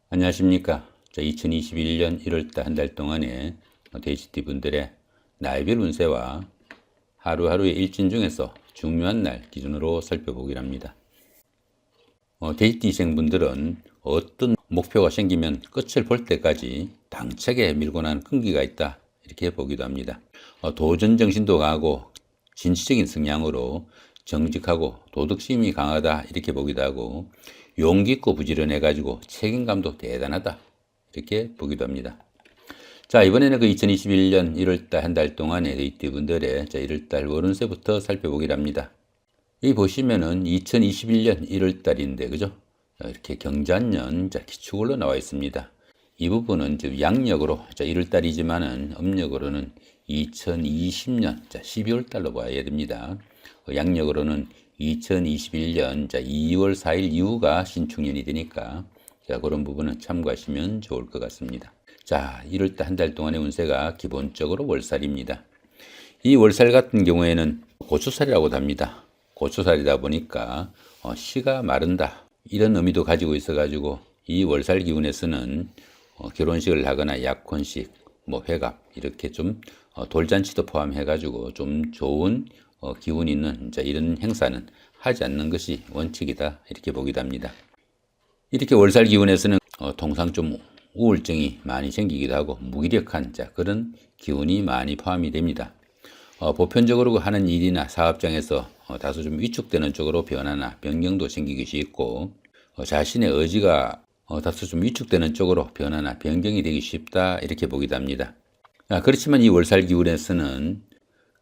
안녕하십니까. 2021년 1월달 한 달 동안의 데이지티 분들의 날별 운세와 하루하루의 일진 중에서 중요한 날 기준으로 살펴보기로 합니다. 데이지티생 분들은 어떤 목표가 생기면 끝을 볼 때까지 당차게 밀고 나는 끈기가 있다, 이렇게 보기도 합니다. 도전 정신도 강하고 진취적인 성향으로 정직하고 도덕심이 강하다, 이렇게 보기도 하고 용기 있고 부지런해 가지고 책임감도 대단하다, 이렇게 보기도 합니다. 자, 이번에는 그 2021년 1월달 한 달 동안의 데이트 분들의 1월달 월운세부터 살펴보기로 합니다. 이 보시면은 2021년 1월달인데, 그죠? 이렇게 경자년 기축월로 나와 있습니다. 이 부분은 지금 양력으로 1월달이지만은 음력으로는 2020년 12월달로 봐야 됩니다. 양력으로는 2021년 2월 4일 이후가 신축년이 되니까 그런 부분은 참고하시면 좋을 것 같습니다. 자, 1월달 한 달 동안의 운세가 기본적으로 월살입니다. 이 월살 같은 경우에는 고추살이라고도 합니다. 고추살이다 보니까 씨가 마른다, 이런 의미도 가지고 있어 가지고 이 월살 기운에서는 결혼식을 하거나 약혼식, 회갑, 이렇게 좀 돌잔치도 포함해 가지고 좀 좋은 기운 있는 이런 행사는 하지 않는 것이 원칙이다, 이렇게 보기도 합니다. 이렇게 월살 기운에서는 통상 좀 우울증이 많이 생기기도 하고 무기력한 그런 기운이 많이 포함이 됩니다. 보편적으로 하는 일이나 사업장에서 다소 좀 위축되는 쪽으로 변화나 변경도 생기기 쉽고 자신의 의지가 다소 좀 위축되는 쪽으로 변화나 변경이 되기 쉽다, 이렇게 보기도 합니다. 그렇지만 이 월살 기운에서는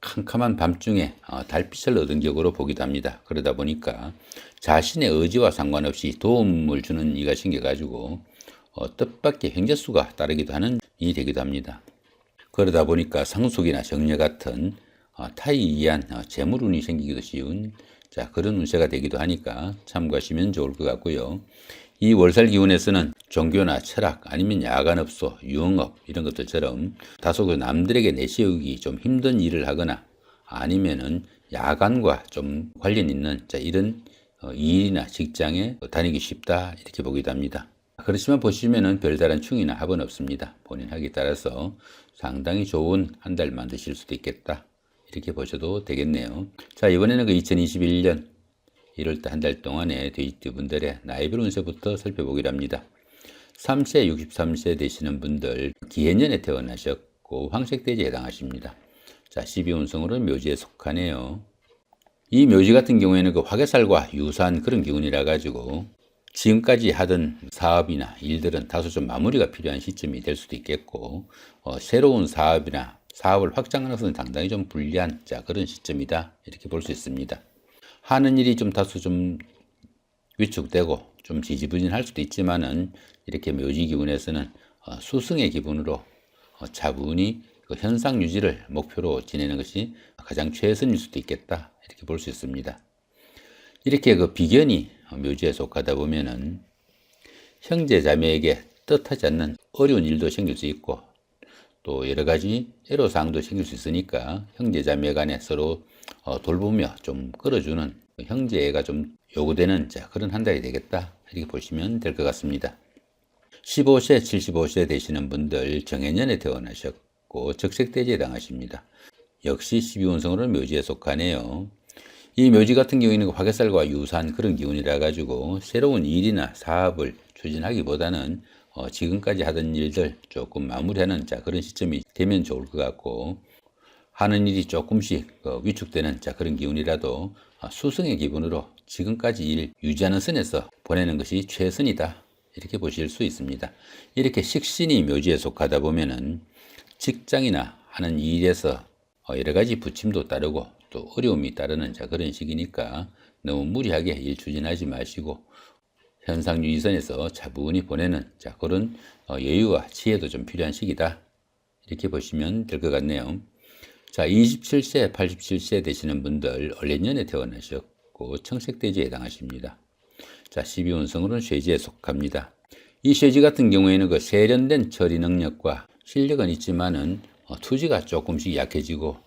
캄캄한 밤중에 달빛을 얻은 격으로 보기도 합니다. 그러다 보니까 자신의 의지와 상관없이 도움을 주는 이가 생겨가지고 뜻밖의 형제수가 따르기도 하는 일이 되기도 합니다. 그러다 보니까 상속이나 정려 같은 타에 의한 재물운이 생기기도 쉬운 그런 운세가 되기도 하니까 참고하시면 좋을 것 같고요. 이 월살 기운에서는 종교나 철학, 아니면 야간업소, 유흥업, 이런 것들처럼 다소 남들에게 내세우기 좀 힘든 일을 하거나 아니면은 야간과 좀 관련 있는 이런 일이나 직장에 다니기 쉽다, 이렇게 보기도 합니다. 그렇지만 보시면은 별다른 충이나 합은 없습니다. 본인 학에 따라서 상당히 좋은 한 달 만드실 수도 있겠다, 이렇게 보셔도 되겠네요. 자, 이번에는 그 2021년 1월달 한 달 동안의 데이트 분들의 나이별 운세부터 살펴보기로 합니다. 3세, 63세 되시는 분들 기해년에 태어나셨고 황색돼지에 해당하십니다. 자, 12운성으로는 묘지에 속하네요. 이 묘지 같은 경우에는 그 화개살과 유사한 그런 기운이라 가지고 지금까지 하던 사업이나 일들은 다소 좀 마무리가 필요한 시점이 될 수도 있겠고 새로운 사업이나 사업을 확장하는 것은 상당히 좀 불리한 그런 시점이다, 이렇게 볼 수 있습니다. 하는 일이 좀 다소 좀 위축되고 좀 지지부진할 수도 있지만은 이렇게 묘지 기운에서는 수승의 기분으로 차분히 그 현상 유지를 목표로 지내는 것이 가장 최선일 수도 있겠다, 이렇게 볼 수 있습니다. 이렇게 그 비견이 묘지에 속하다 보면은 형제 자매에게 뜻하지 않는 어려운 일도 생길 수 있고 또 여러 가지 애로사항도 생길 수 있으니까 형제 자매 간에 서로 돌보며 좀 끌어주는 형제애가 좀 요구되는 그런 한 달이 되겠다, 이렇게 보시면 될 것 같습니다. 15세, 75세 되시는 분들 정해년에 태어나셨고 적색돼지에 해당하십니다. 역시 12운성으로는 묘지에 속하네요. 이 묘지 같은 경우에는 화개살과 유사한 그런 기운이라 가지고 새로운 일이나 사업을 추진하기보다는 지금까지 하던 일들 조금 마무리하는 그런 시점이 되면 좋을 것 같고 하는 일이 조금씩 위축되는 그런 기운이라도 수승의 기분으로 지금까지 일 유지하는 선에서 보내는 것이 최선이다, 이렇게 보실 수 있습니다. 이렇게 식신이 묘지에 속하다 보면은 직장이나 하는 일에서 여러 가지 부침도 따르고 또 어려움이 따르는 그런 시기니까 너무 무리하게 일 추진하지 마시고 현상 유지선에서 차분히 보내는 그런 여유와 지혜도 좀 필요한 시기다, 이렇게 보시면 될 것 같네요. 자, 27세, 87세 되시는 분들 을래년에 태어나셨고 청색돼지에 해당하십니다. 자, 12운성으로는 쇠지에 속합니다. 이 쇠지 같은 경우에는 그 세련된 처리 능력과 실력은 있지만은 투지가 조금씩 약해지고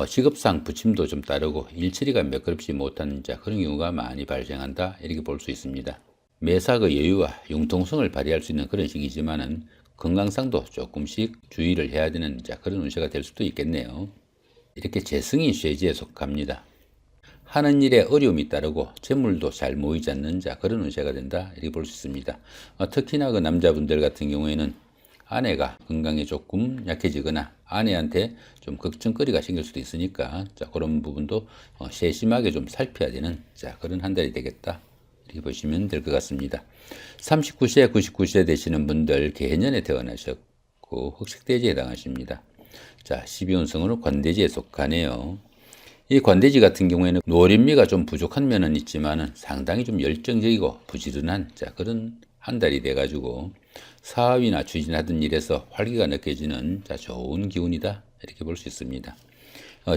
직업상 부침도 좀 따르고 일처리가 매끄럽지 못한 그런 경우가 많이 발생한다, 이렇게 볼 수 있습니다. 매사 그 여유와 융통성을 발휘할 수 있는 그런 시기지만은 건강상도 조금씩 주의를 해야 되는 그런 운세가 될 수도 있겠네요. 이렇게 재성이 쇠지에 속합니다. 하는 일에 어려움이 따르고 재물도 잘 모이지 않는 그런 운세가 된다 이렇게 볼 수 있습니다. 특히나 그 남자분들 같은 경우에는 아내가 건강에 조금 약해지거나 아내한테 좀 걱정거리가 생길 수도 있으니까 그런 부분도 세심하게 좀 살펴야 되는 그런 한 달이 되겠다 이렇게 보시면 될 것 같습니다. 39세, 99세 되시는 분들 개년에 태어나셨고 흑색돼지에 해당하십니다. 12운성으로 관대지에 속하네요. 이 관대지 같은 경우에는 노련미가 좀 부족한 면은 있지만은 상당히 좀 열정적이고 부지런한 그런 한 달이 돼가지고 사업이나 추진하던 일에서 활기가 느껴지는 좋은 기운이다 이렇게 볼 수 있습니다.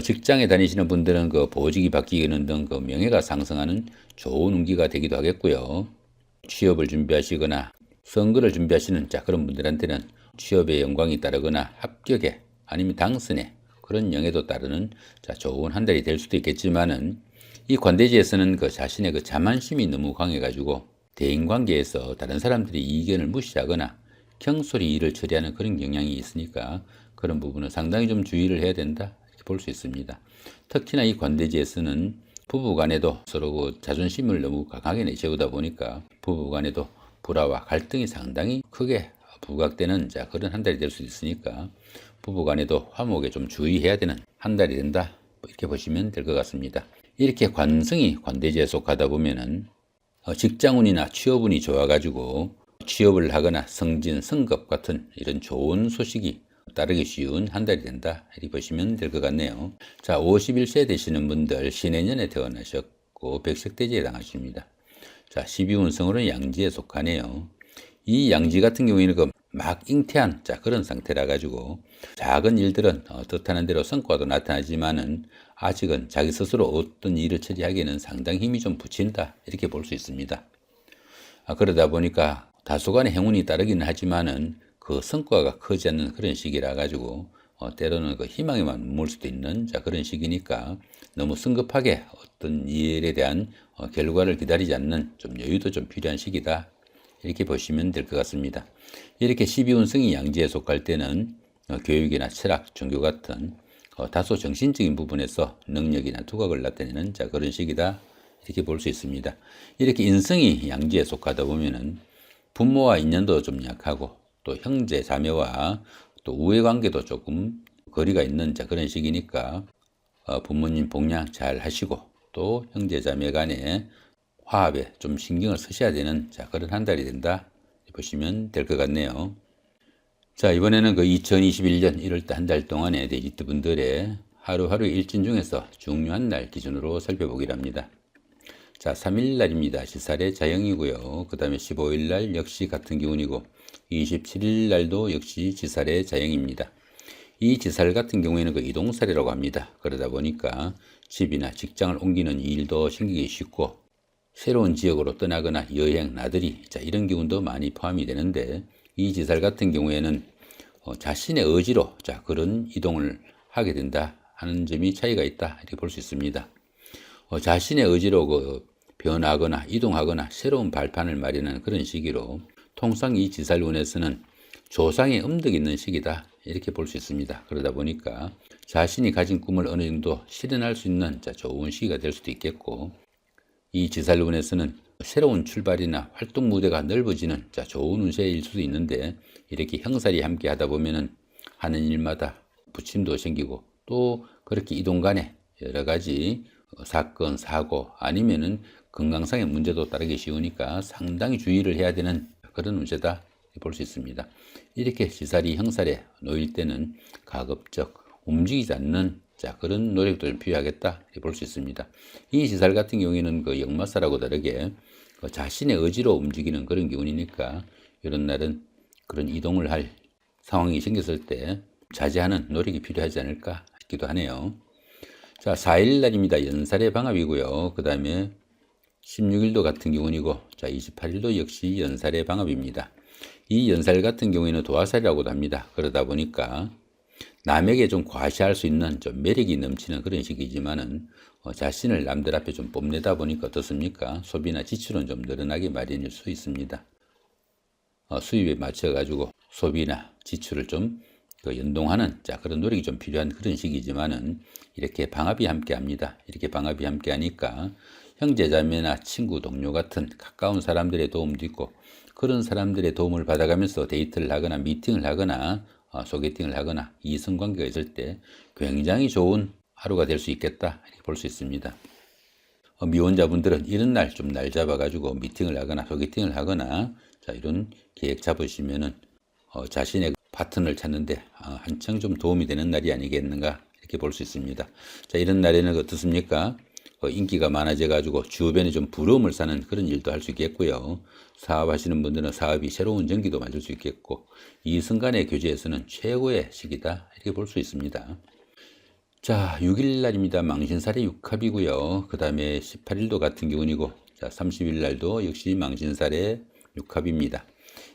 직장에 다니시는 분들은 그 보직이 바뀌는 등 그 명예가 상승하는 좋은 운기가 되기도 하겠고요. 취업을 준비하시거나 선거를 준비하시는 그런 분들한테는 취업에 영광이 따르거나 합격에 아니면 당선에 그런 영예도 따르는 좋은 한 달이 될 수도 있겠지만은 이 관대지에서는 그 자신의 그 자만심이 너무 강해가지고 대인관계에서 다른 사람들이 이견을 무시하거나 경솔히 일을 처리하는 그런 경향이 있으니까 그런 부분은 상당히 좀 주의를 해야 된다 이렇게 볼 수 있습니다. 특히나 이 관대지에서는 부부간에도 서로 그 자존심을 너무 강하게 내세우다 보니까 부부간에도 불화와 갈등이 상당히 크게 부각되는 그런 한 달이 될 수 있으니까 부부간에도 화목에 좀 주의해야 되는 한 달이 된다 이렇게 보시면 될 것 같습니다. 이렇게 관성이 관대지에 속하다 보면은 직장운이나 취업운이 좋아가지고 취업을 하거나 승진, 승급 같은 이런 좋은 소식이 따르기 쉬운 한 달이 된다 이렇게 보시면 될 것 같네요. 51세 되시는 분들 신해년에 태어나셨고 백색돼지에 해당하십니다. 12운성으로는 양지에 속하네요. 이 양지 같은 경우에는 막 잉태한 그런 상태라 가지고 작은 일들은 뜻하는 대로 성과도 나타나지만은 아직은 자기 스스로 어떤 일을 처리하기에는 상당히 힘이 좀 붙인다 이렇게 볼 수 있습니다. 그러다 보니까 다소간의 행운이 따르기는 하지만은 그 성과가 크지 않는 그런 시기라 가지고 때로는 그 희망에만 머물 수도 있는 그런 시기니까 너무 성급하게 어떤 일에 대한 결과를 기다리지 않는 좀 여유도 좀 필요한 시기다 이렇게 보시면 될 것 같습니다. 이렇게 12운성이 양지에 속할 때는 교육이나 철학, 종교 같은 다소 정신적인 부분에서 능력이나 두각을 나타내는 그런 시기다 이렇게 볼 수 있습니다. 이렇게 인성이 양지에 속하다 보면은 부모와 인연도 좀 약하고 또 형제 자매와 또 우애 관계도 조금 거리가 있는 그런 시기니까 부모님 복양 잘 하시고 또 형제 자매 간에 화합에 좀 신경을 쓰셔야 되는 그런 한 달이 된다 보시면 될 것 같네요. 이번에는 2021년 1월달 한 달 동안의 데이트 분들의 하루하루 일진 중에서 중요한 날 기준으로 살펴보기로 합니다. 3일 날입니다. 시살의 자영이고요. 그 다음에 15일 날 역시 같은 기운이고 27일 날도 역시 지살의 자영입니다. 이 지살 같은 경우에는 이동살이라고 합니다. 그러다 보니까 집이나 직장을 옮기는 일도 생기기 쉽고 새로운 지역으로 떠나거나 여행, 나들이 이런 기운도 많이 포함이 되는데 이 지살 같은 경우에는 자신의 의지로 그런 이동을 하게 된다 하는 점이 차이가 있다 이렇게 볼 수 있습니다. 자신의 의지로 변하거나 이동하거나 새로운 발판을 마련하는 그런 시기로 통상 이 지살운에서는 조상의 음덕이 있는 시기다 이렇게 볼 수 있습니다. 그러다 보니까 자신이 가진 꿈을 어느 정도 실현할 수 있는 좋은 시기가 될 수도 있겠고 이 지살운에서는 새로운 출발이나 활동 무대가 넓어지는 좋은 운세일 수도 있는데 이렇게 형살이 함께 하다 보면은 하는 일마다 부침도 생기고 또 그렇게 이동 간에 여러 가지 사건, 사고 아니면은 건강상의 문제도 따르기 쉬우니까 상당히 주의를 해야 되는 그런 운세다 볼 수 있습니다. 이렇게 지살이 형살에 놓일 때는 가급적 움직이지 않는 그런 노력도 좀 필요하겠다 볼 수 있습니다. 이 지살 같은 경우에는 역마살하고 다르게 자신의 의지로 움직이는 그런 기운이니까 이런 날은 그런 이동을 할 상황이 생겼을 때 자제하는 노력이 필요하지 않을까 싶기도 하네요. 4일 날입니다. 연살의 방합이고요. 그 다음에 16일도 같은 기운이고 28일도 역시 연살의 방합입니다. 이 연살 같은 경우에는 도화살이라고도 합니다. 그러다 보니까 남에게 좀 과시할 수 있는 좀 매력이 넘치는 그런 시기지만은 자신을 남들 앞에 좀 뽐내다 보니까 어떻습니까? 소비나 지출은 좀 늘어나기 마련일 수 있습니다. 수입에 맞춰 가지고 소비나 지출을 좀 연동하는 그런 노력이 좀 필요한 그런 시기지만은 이렇게 방합이 함께 합니다. 이렇게 방합이 함께 하니까 형제자매나 친구, 동료 같은 가까운 사람들의 도움도 있고, 그런 사람들의 도움을 받아가면서 데이트를 하거나 미팅을 하거나 소개팅을 하거나 이성관계가 있을 때 굉장히 좋은 하루가 될 수 있겠다, 이렇게 볼 수 있습니다. 미혼자분들은 이런 날 좀 날 잡아가지고 미팅을 하거나 소개팅을 하거나 이런 계획 잡으시면은 자신의 파트너를 찾는데 한층 좀 도움이 되는 날이 아니겠는가, 이렇게 볼 수 있습니다. 이런 날에는 어떻습니까? 인기가 많아져 가지고 주변에 좀 부러움을 사는 그런 일도 할 수 있겠고요. 사업하시는 분들은 사업이 새로운 전기도 맞을 수 있겠고, 이성 간의 교제에서는 최고의 시기다, 이렇게 볼 수 있습니다. 6일 날입니다. 망신살의 육합이고요. 그 다음에 18일도 같은 기운이고, 30일 날도 역시 망신살의 육합입니다.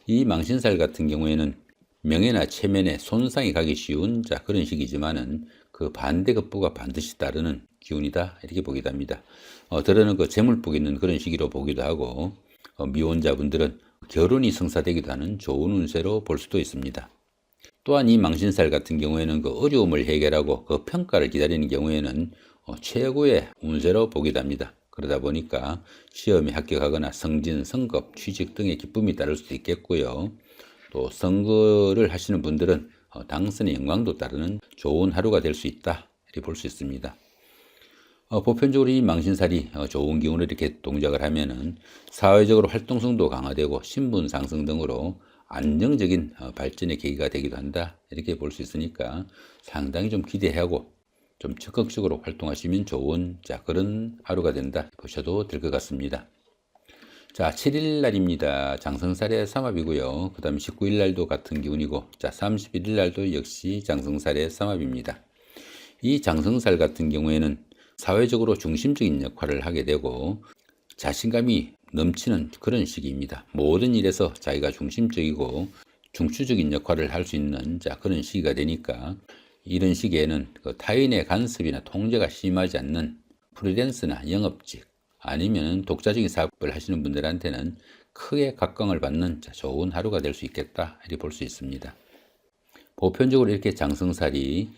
이 망신살 같은 경우에는 명예나 체면에 손상이 가기 쉬운 그런 시기지만은 그 반대급부가 반드시 따르는 기운이다, 이렇게 보기도 합니다. 들어는 재물복이 있는 그런 시기로 보기도 하고, 미혼자분들은 결혼이 성사되기도 하는 좋은 운세로 볼 수도 있습니다. 또한 이 망신살 같은 경우에는 어려움을 해결하고 평가를 기다리는 경우에는 최고의 운세로 보기도 합니다. 그러다 보니까 시험에 합격하거나 승진, 승급, 취직 등의 기쁨이 따를 수도 있겠고요. 또 선거를 하시는 분들은 당선의 영광도 따르는 좋은 하루가 될 수 있다, 이렇게 볼 수 있습니다. 보편적으로 이 망신살이 좋은 기운으로 이렇게 동작을 하면은 사회적으로 활동성도 강화되고 신분 상승 등으로 안정적인 발전의 계기가 되기도 한다, 이렇게 볼 수 있으니까 상당히 좀 기대하고 좀 적극적으로 활동하시면 좋은 그런 하루가 된다 보셔도 될 것 같습니다. 7일 날입니다. 장성살의 삼합이고요. 그 다음에 19일 날도 같은 기운이고, 31일 날도 역시 장성살의 삼합입니다. 이 장성살 같은 경우에는 사회적으로 중심적인 역할을 하게 되고 자신감이 넘치는 그런 시기입니다. 모든 일에서 자기가 중심적이고 중추적인 역할을 할 수 있는 그런 시기가 되니까, 이런 시기에는 타인의 간섭이나 통제가 심하지 않는 프리랜서나 영업직 아니면 독자적인 사업을 하시는 분들한테는 크게 각광을 받는 좋은 하루가 될 수 있겠다, 이렇게 볼 수 있습니다. 보편적으로 이렇게 장성살이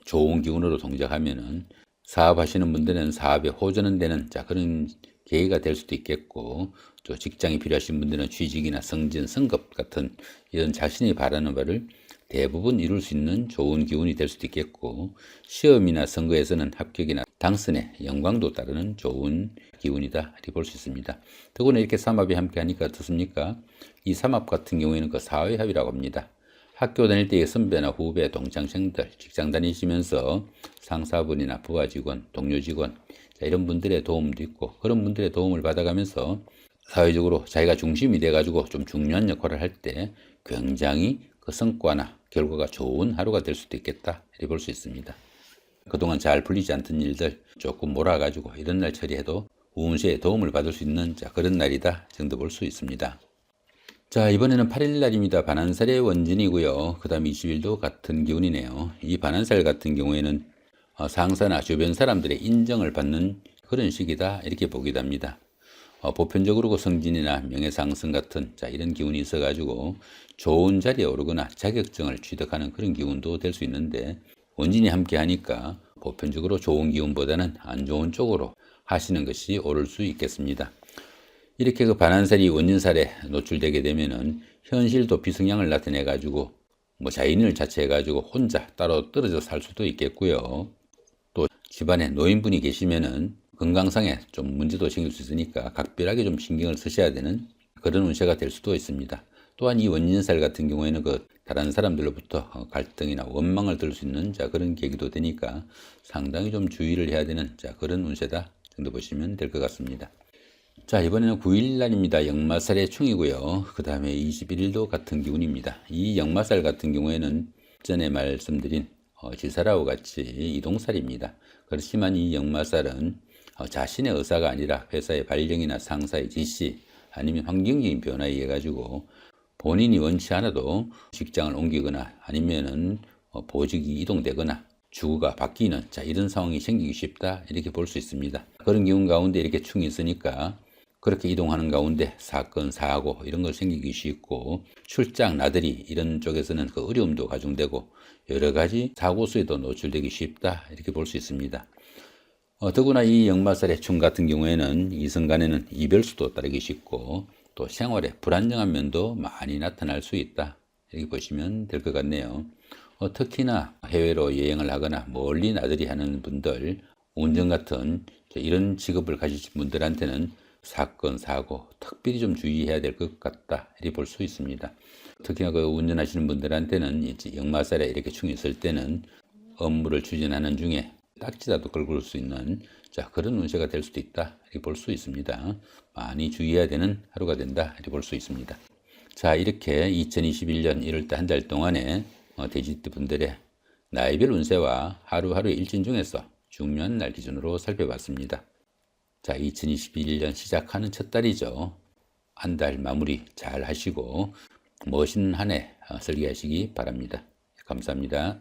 좋은 기운으로 동작하면은 사업하시는 분들은 사업에 호전은 되는 그런 계기가 될 수도 있겠고, 또 직장이 필요하신 분들은 취직이나 승진, 승급 같은 이런 자신이 바라는 바를 대부분 이룰 수 있는 좋은 기운이 될 수도 있겠고, 시험이나 선거에서는 합격이나 당선의 영광도 따르는 좋은 기운이다, 이렇게 볼 수 있습니다. 더구나 이렇게 삼합이 함께 하니까 어떻습니까? 이 삼합 같은 경우에는 사회합이라고 합니다. 학교 다닐 때의 선배나 후배, 동창생들, 직장 다니시면서 상사분이나 부하 직원, 동료 직원 이런 분들의 도움도 있고, 그런 분들의 도움을 받아가면서 사회적으로 자기가 중심이 돼가지고 좀 중요한 역할을 할 때 굉장히 성과나 결과가 좋은 하루가 될 수도 있겠다, 이렇게 볼 수 있습니다. 그동안 잘 풀리지 않던 일들 조금 몰아가지고 이런 날 처리해도 운세에 도움을 받을 수 있는 그런 날이다 정도 볼 수 있습니다. 이번에는 8일 날입니다. 반한살의 원진이고요. 그 다음 20일도 같은 기운이네요. 이 반한살 같은 경우에는 상사나 주변 사람들의 인정을 받는 그런 시기다, 이렇게 보기도 합니다. 보편적으로 성진이나 명예상승 같은 이런 기운이 있어가지고 좋은 자리에 오르거나 자격증을 취득하는 그런 기운도 될 수 있는데, 원진이 함께 하니까 보편적으로 좋은 기운보다는 안 좋은 쪽으로 하시는 것이 옳을 수 있겠습니다. 이렇게 반한살이 원진살에 노출되게 되면은 현실도 비성향을 나타내 가지고 자인을 자체해 가지고 혼자 따로 떨어져 살 수도 있겠고요. 또 집안에 노인분이 계시면은 건강상에 좀 문제도 생길 수 있으니까 각별하게 좀 신경을 쓰셔야 되는 그런 운세가 될 수도 있습니다. 또한 이 원진살 같은 경우에는 다른 사람들로부터 갈등이나 원망을 들을 수 있는 그런 계기도 되니까 상당히 좀 주의를 해야 되는 그런 운세다 정도 보시면 될 것 같습니다. 이번에는 9일 날입니다. 역마살의 충이고요. 그 다음에 21일도 같은 기운입니다. 이 역마살 같은 경우에는 전에 말씀드린 지살하고 같이 이동살입니다. 그렇지만 이 역마살은 자신의 의사가 아니라 회사의 발령이나 상사의 지시 아니면 환경적인 변화에 의해 가지고 본인이 원치 않아도 직장을 옮기거나 아니면은 보직이 이동되거나 주거가 바뀌는 이런 상황이 생기기 쉽다 이렇게 볼 수 있습니다. 그런 기운 가운데 이렇게 충이 있으니까 그렇게 이동하는 가운데 사건, 사고 이런 걸 생기기 쉽고 출장, 나들이 이런 쪽에서는 그 어려움도 가중되고 여러 가지 사고 수에도 노출되기 쉽다 이렇게 볼 수 있습니다. 더구나 이 역마살의 충 같은 경우에는 이성 간에는 이별수도 따르기 쉽고 또 생활에 불안정한 면도 많이 나타날 수 있다 이렇게 보시면 될 것 같네요. 특히나 해외로 여행을 하거나 멀리 나들이 하는 분들, 운전 같은 이런 직업을 가지신 분들한테는 사건, 사고 특별히 좀 주의해야 될 것 같다 이렇게 볼 수 있습니다. 특히나 그 운전하시는 분들한테는 역마살에 이렇게 충이 있을 때는 업무를 추진하는 중에 딱지라도 긁을 수 있는 그런 운세가 될 수도 있다 이렇게 볼 수 있습니다. 많이 주의해야 되는 하루가 된다 이렇게 볼 수 있습니다. 이렇게 2021년 1월달 한 달 동안에 돼지띠 분들의 나이별 운세와 하루하루 일진 중에서 중요한 날 기준으로 살펴봤습니다. 2021년 시작하는 첫 달이죠. 한 달 마무리 잘 하시고 멋있는 한 해 설계하시기 바랍니다. 감사합니다.